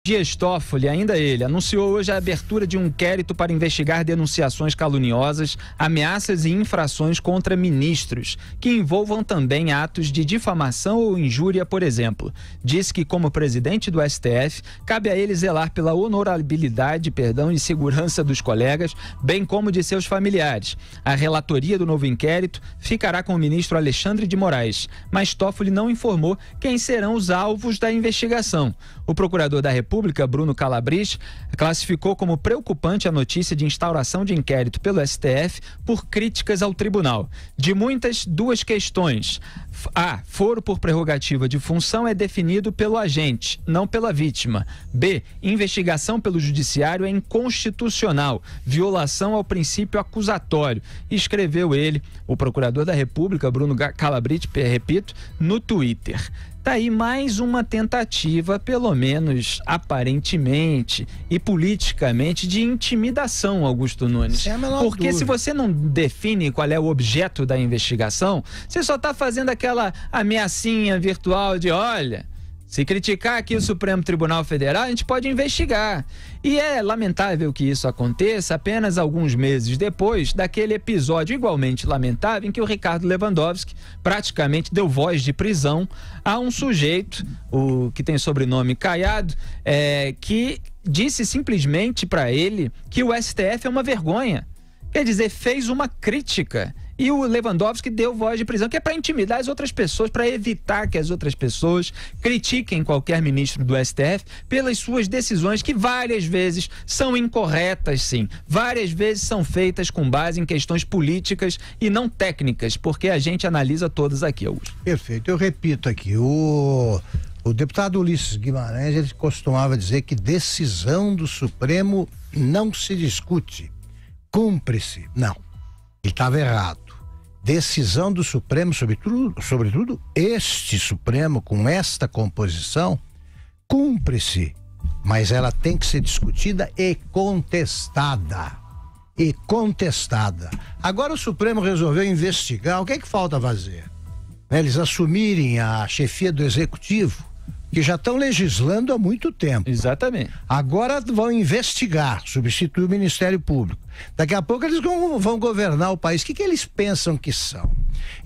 Dias Toffoli, ainda ele, anunciou hoje a abertura de um inquérito para investigar denunciações caluniosas, ameaças e infrações contra ministros, que envolvam também atos de difamação ou injúria, por exemplo. Disse que, como presidente do STF, cabe a ele zelar pela honorabilidade, e segurança dos colegas, bem como de seus familiares. A relatoria do novo inquérito ficará com o ministro Alexandre de Moraes, mas Toffoli não informou quem serão os alvos da investigação. O procurador da República, Bruno Calabrese, classificou como preocupante a notícia de instauração de inquérito pelo STF por críticas ao tribunal. De muitas, duas questões. A. Foro por prerrogativa de função é definido pelo agente, não pela vítima. B. Investigação pelo judiciário é inconstitucional, violação ao princípio acusatório, escreveu ele, o procurador da República, Bruno Calabrese, repito, no Twitter. Tá aí mais uma tentativa, pelo menos aparentemente e politicamente, de intimidação, Augusto Nunes. Porque se você não define qual é o objeto da investigação, você só está fazendo aquela ameaçinha virtual de, olha, se criticar aqui o Supremo Tribunal Federal, a gente pode investigar. E é lamentável que isso aconteça apenas alguns meses depois daquele episódio igualmente lamentável em que o Ricardo Lewandowski praticamente deu voz de prisão a um sujeito, o que tem sobrenome Caiado, que disse simplesmente para ele que o STF é uma vergonha. Quer dizer, fez uma crítica. E o Lewandowski deu voz de prisão, que é para intimidar as outras pessoas, para evitar que as outras pessoas critiquem qualquer ministro do STF pelas suas decisões, que várias vezes são incorretas, sim. Várias vezes são feitas com base em questões políticas e não técnicas, porque a gente analisa todas aqui, Augusto. Perfeito. Eu repito aqui, o deputado Ulisses Guimarães, ele costumava dizer que decisão do Supremo não se discute, cumpre-se. Não, ele estava errado. Decisão do Supremo, sobretudo este Supremo, com esta composição, cumpre-se, mas ela tem que ser discutida e contestada. Agora o Supremo resolveu investigar, o que é que falta fazer? Eles assumirem a chefia do Executivo, que já estão legislando há muito tempo. Exatamente. Agora vão investigar, substituir o Ministério Público. Daqui a pouco eles vão governar o país. O que eles pensam que são?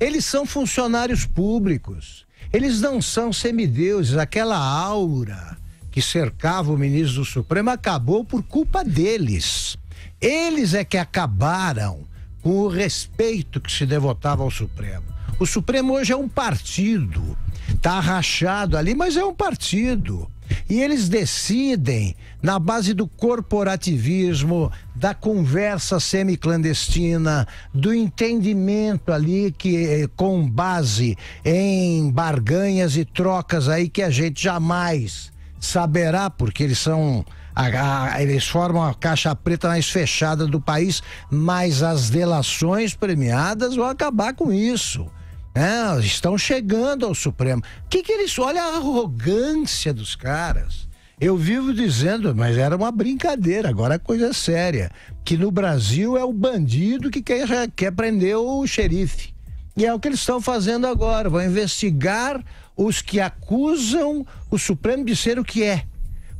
Eles são funcionários públicos. Eles não são semideuses. Aquela aura que cercava o ministro do Supremo acabou por culpa deles. Eles é que acabaram com o respeito que se devotava ao Supremo. O Supremo hoje é um partido. Tá rachado ali, mas é um partido. E eles decidem na base do corporativismo, da conversa semiclandestina, do entendimento ali que com base em barganhas e trocas aí que a gente jamais saberá, porque eles são eles formam a caixa preta mais fechada do país, mas as delações premiadas vão acabar com isso. Estão chegando ao Supremo. Que eles, olha a arrogância dos caras. Eu vivo dizendo, mas era uma brincadeira, agora é coisa séria, que no Brasil é o bandido que quer prender o xerife. E é o que eles estão fazendo agora, vão investigar os que acusam o Supremo de ser o que é.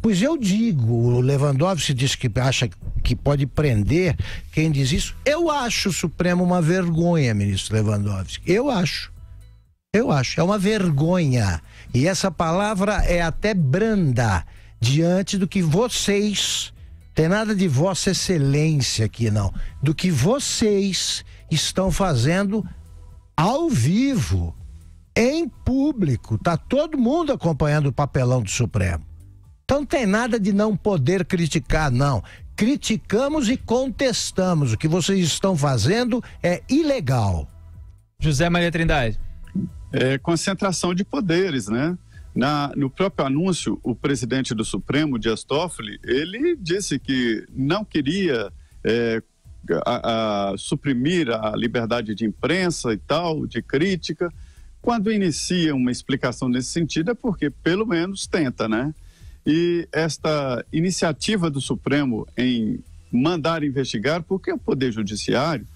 Pois eu digo, o Lewandowski diz que acha que pode prender quem diz isso. Eu acho o Supremo uma vergonha, ministro Lewandowski. Eu acho, é uma vergonha. E essa palavra é até branda diante do que vocês, tem nada de Vossa Excelência aqui não, do que vocês estão fazendo ao vivo, em público. Tá todo mundo acompanhando o papelão do Supremo. Então não tem nada de não poder criticar, não. Criticamos e contestamos. O que vocês estão fazendo é ilegal. José Maria Trindade. É concentração de poderes, né? No próprio anúncio, o presidente do Supremo, Dias Toffoli, ele disse que não queria suprimir a liberdade de imprensa e tal, de crítica. Quando inicia uma explicação nesse sentido é porque pelo menos tenta, né? E esta iniciativa do Supremo em mandar investigar, porque o Poder Judiciário,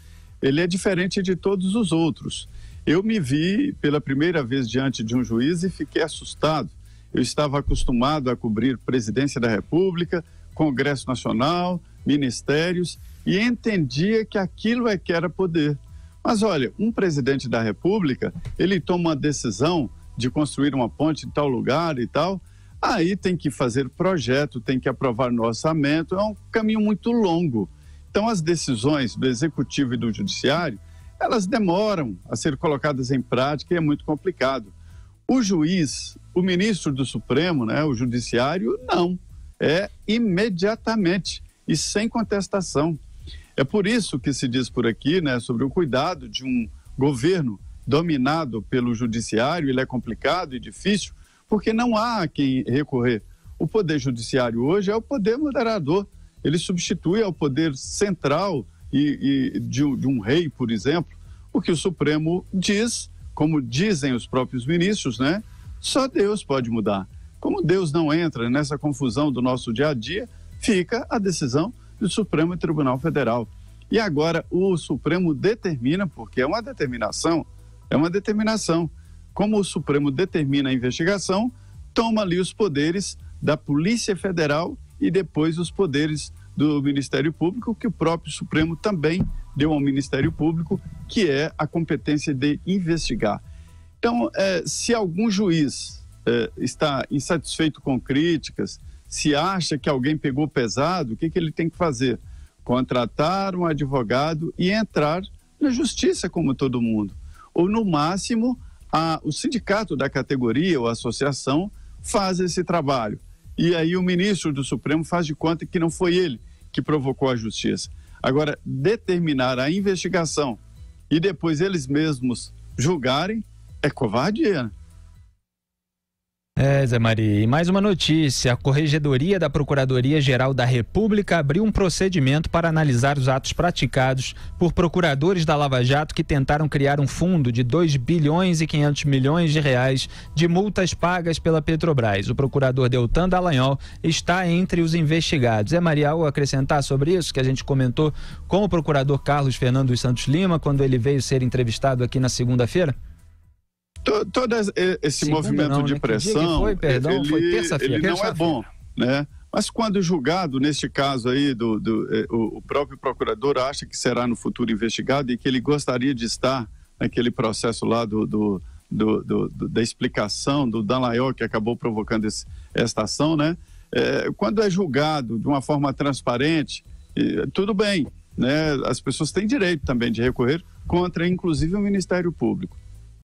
ele é diferente de todos os outros. Eu me vi pela primeira vez diante de um juiz e fiquei assustado. eu estava acostumado a cobrir Presidência da República, Congresso Nacional, ministérios, e entendia que aquilo é que era poder. Mas olha, um presidente da República, ele toma uma decisão de construir uma ponte em tal lugar e tal, aí tem que fazer projeto, tem que aprovar no orçamento, é um caminho muito longo. Então as decisões do Executivo e do Judiciário, elas demoram a ser colocadas em prática e é muito complicado. O juiz, o ministro do Supremo, né, o Judiciário, não. É imediatamente e sem contestação. É por isso que se diz por aqui, né, sobre o cuidado de um governo dominado pelo Judiciário. Ele é complicado e difícil, porque não há a quem recorrer. O Poder Judiciário hoje é o poder moderador. Ele substitui ao poder central de um rei, por exemplo. O que o Supremo diz, como dizem os próprios ministros, né? Só Deus pode mudar. Como Deus não entra nessa confusão do nosso dia a dia, fica a decisão do Supremo Tribunal Federal. E agora o Supremo determina, porque é uma determinação. Como o Supremo determina a investigação, toma ali os poderes da Polícia Federal e depois os poderes do Ministério Público, que o próprio Supremo também deu ao Ministério Público, que é a competência de investigar. Então, se algum juiz está insatisfeito com críticas, se acha que alguém pegou pesado, o que ele tem que fazer? Contratar um advogado e entrar na justiça como todo mundo. Ou, no máximo, o sindicato da categoria ou a associação faz esse trabalho. E aí o ministro do Supremo faz de conta que não foi ele que provocou a justiça. Agora, determinar a investigação e depois eles mesmos julgarem é covardia. Zé Maria, e mais uma notícia: a Corregedoria da Procuradoria-Geral da República abriu um procedimento para analisar os atos praticados por procuradores da Lava Jato que tentaram criar um fundo de 2 bilhões e 500 milhões de reais de multas pagas pela Petrobras. O procurador Deltan Dallagnol está entre os investigados. Zé Maria, algo a acrescentar sobre isso que a gente comentou com o procurador Carlos Fernando dos Santos Lima quando ele veio ser entrevistado aqui na segunda-feira? Todo esse segunda movimento não, de pressão, foi terça-feira. Ele não é bom, né? Mas quando julgado, neste caso aí, o próprio procurador acha que será no futuro investigado e que ele gostaria de estar naquele processo lá da explicação do Dallagnol, que acabou provocando esta ação, né? Quando é julgado de uma forma transparente, tudo bem, né? As pessoas têm direito também de recorrer contra, inclusive, o Ministério Público.